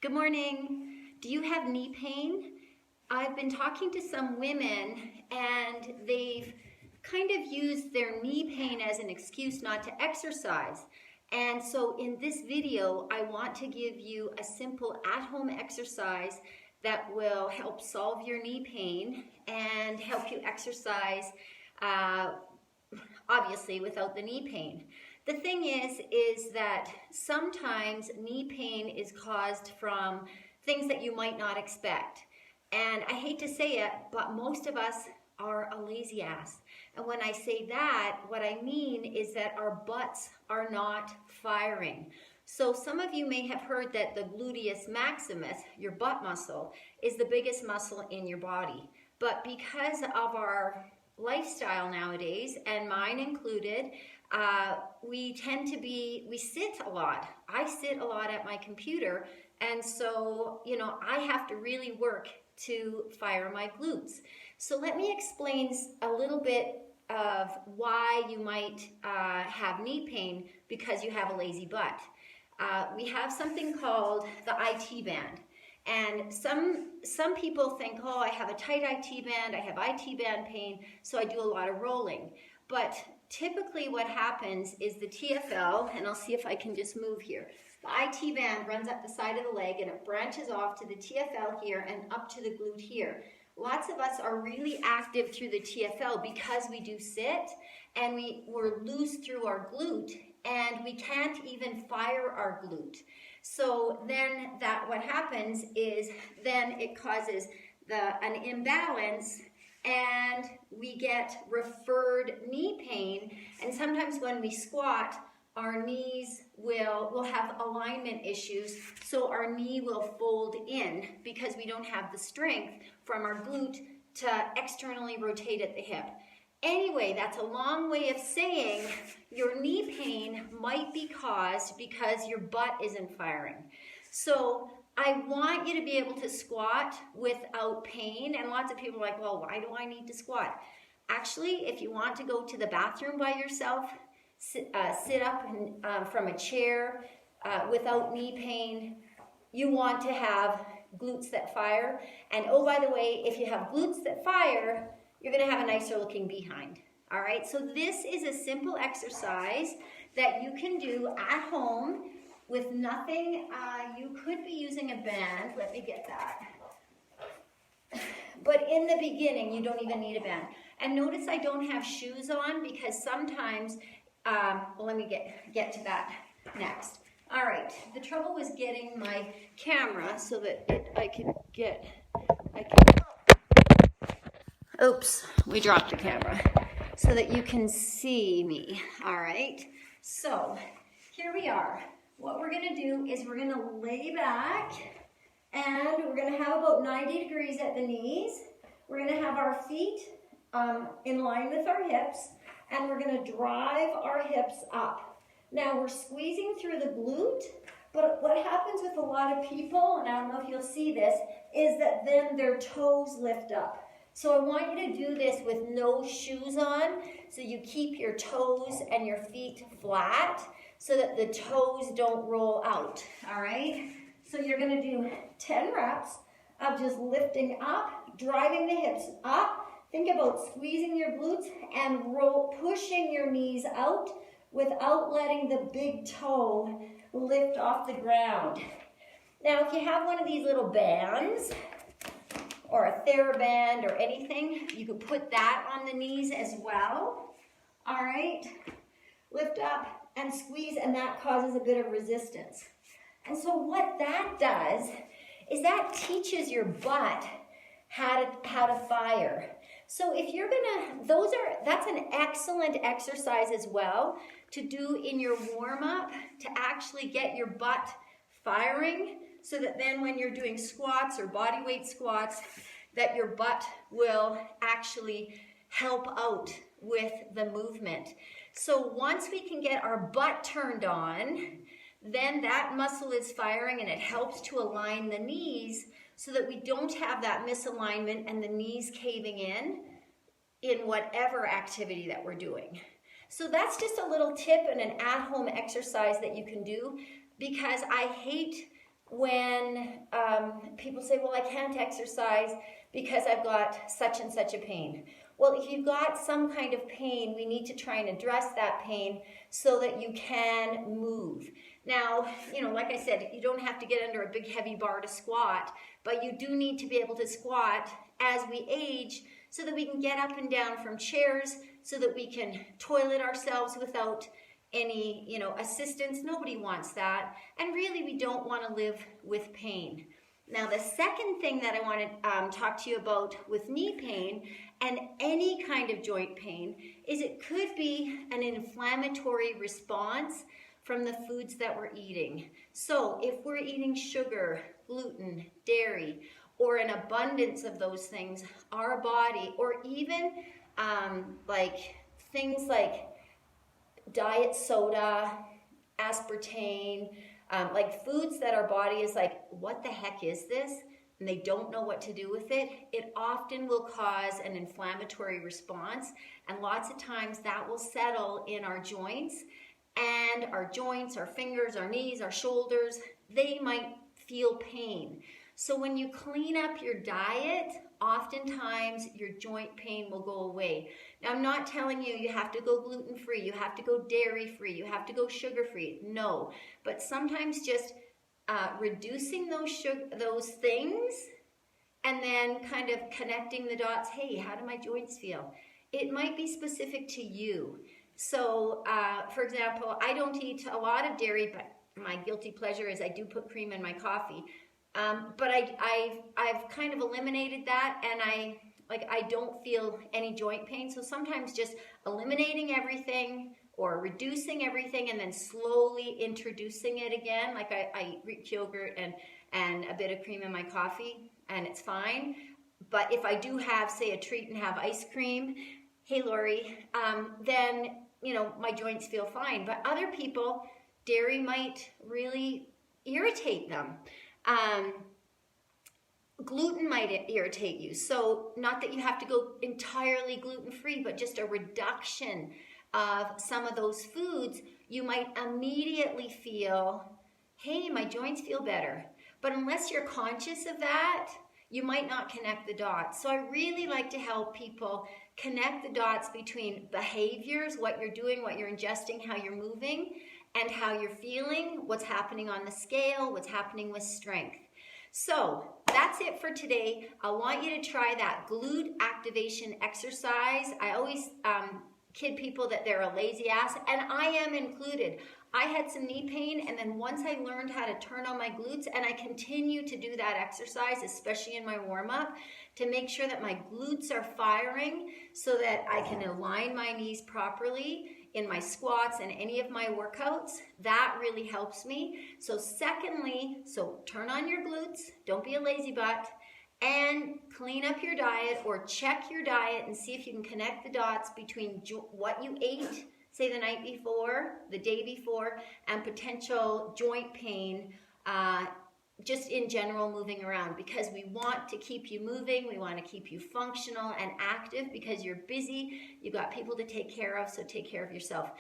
Good morning. Do you have knee pain? I've been talking to some women and they've kind of used their knee pain as an excuse not to exercise. And so in this video, I want to give you a simple at-home exercise that will help solve your knee pain and help you exercise, obviously without the knee pain. The thing is that sometimes knee pain is caused from things that you might not expect. And I hate to say it, but most of us are a lazy ass. And when I say that, what I mean is that our butts are not firing. So some of you may have heard that the gluteus maximus, your butt muscle, is the biggest muscle in your body. But because of our lifestyle nowadays, and mine included, we sit a lot. I sit a lot at my computer, and so, I have to really work to fire my glutes. So let me explain a little bit of why you might have knee pain because you have a lazy butt. We have something called the IT band. And some people think, oh, I have a tight IT band, I have IT band pain, so I do a lot of rolling. But typically what happens is the TFL, and I'll see if I can just move here. The IT band runs up the side of the leg and it branches off to the TFL here and up to the glute here. Lots of us are really active through the TFL because we do sit and we're loose through our glute and we can't even fire our glute. So then what happens is then it causes an imbalance and we get referred knee pain. And sometimes when we squat, our knees will have alignment issues. So our knee will fold in because we don't have the strength from our glute to externally rotate at the hip. Anyway, that's a long way of saying your knee pain might be caused because your butt isn't firing. So I want you to be able to squat without pain. And lots of people are like, well, why do I need to squat? Actually, if you want to go to the bathroom by yourself, sit up from a chair without knee pain, you want to have glutes that fire. And oh, by the way, if you have glutes that fire, you're going to have a nicer looking behind. All right, so this is a simple exercise that you can do at home with nothing. You could be using a band. Let me get that. But in the beginning, you don't even need a band. And notice I don't have shoes on because sometimes, let me get to that next. All right, the trouble was getting my camera so that oops, we dropped the camera so that you can see me. All right, so here we are. What we're gonna do is we're gonna lay back and we're gonna have about 90 degrees at the knees. We're gonna have our feet in line with our hips and we're gonna drive our hips up. Now we're squeezing through the glute, but what happens with a lot of people, and I don't know if you'll see this, is that then their toes lift up. So I want you to do this with no shoes on, so you keep your toes and your feet flat so that the toes don't roll out, all right? So you're gonna do 10 reps of just lifting up, driving the hips up. Think about squeezing your glutes and pushing your knees out without letting the big toe lift off the ground. Now, if you have one of these little bands, or a TheraBand or anything, you can put that on the knees as well. All right, lift up and squeeze, and that causes a bit of resistance. And so what that does is that teaches your butt how to fire. So if you're that's an excellent exercise as well to do in your warm-up to actually get your butt firing, so that then when you're doing squats or body weight squats, that your butt will actually help out with the movement. So once we can get our butt turned on, then that muscle is firing and it helps to align the knees so that we don't have that misalignment and the knees caving in whatever activity that we're doing. So that's just a little tip and an at-home exercise that you can do, because I hate when people say, well, I can't exercise because I've got such and such a pain. Well, if you've got some kind of pain, we need to try and address that pain so that you can move. Now, like I said, you don't have to get under a big heavy bar to squat, but you do need to be able to squat as we age so that we can get up and down from chairs, so that we can toilet ourselves without any, assistance. Nobody wants that. And really, we don't want to live with pain. Now, the second thing that I want to talk to you about with knee pain and any kind of joint pain is it could be an inflammatory response from the foods that we're eating. So if we're eating sugar, gluten, dairy, or an abundance of those things, our body, or even like things like diet soda, aspartame, like foods that our body is like, what the heck is this? And they don't know what to do with it. It often will cause an inflammatory response. And lots of times that will settle in our joints, and our joints, our fingers, our knees, our shoulders, they might feel pain. So when you clean up your diet, oftentimes your joint pain will go away. Now, I'm not telling you have to go gluten-free, you have to go dairy-free, you have to go sugar-free. No, but sometimes just reducing those things and then kind of connecting the dots. Hey, how do my joints feel? It might be specific to you. So, for example, I don't eat a lot of dairy, but my guilty pleasure is I do put cream in my coffee. But I've kind of eliminated that, and I don't feel any joint pain. So sometimes just eliminating everything or reducing everything and then slowly introducing it again. Like I eat yogurt and a bit of cream in my coffee, and it's fine. But if I do have, say, a treat and have ice cream, hey Lori, then my joints feel fine. But other people, dairy might really irritate them. Gluten might irritate you. So not that you have to go entirely gluten-free, but just a reduction of some of those foods, you might immediately feel, hey, my joints feel better. But unless you're conscious of that, you might not connect the dots. So I really like to help people connect the dots between behaviors, what you're doing, what you're ingesting, how you're moving, and how you're feeling, what's happening on the scale, what's happening with strength. So that's it for today. I want you to try that glute activation exercise. I always kid people that they're a lazy ass, and I am included. I had some knee pain, and then once I learned how to turn on my glutes, and I continue to do that exercise, especially in my warm-up, to make sure that my glutes are firing so that I can align my knees properly in my squats and any of my workouts. That really helps me. So secondly, turn on your glutes, don't be a lazy butt, and clean up your diet or check your diet and see if you can connect the dots between what you ate, say the night before, the day before, and potential joint pain, just in general moving around, because we want to keep you moving, we want to keep you functional and active because you're busy, you've got people to take care of, so take care of yourself.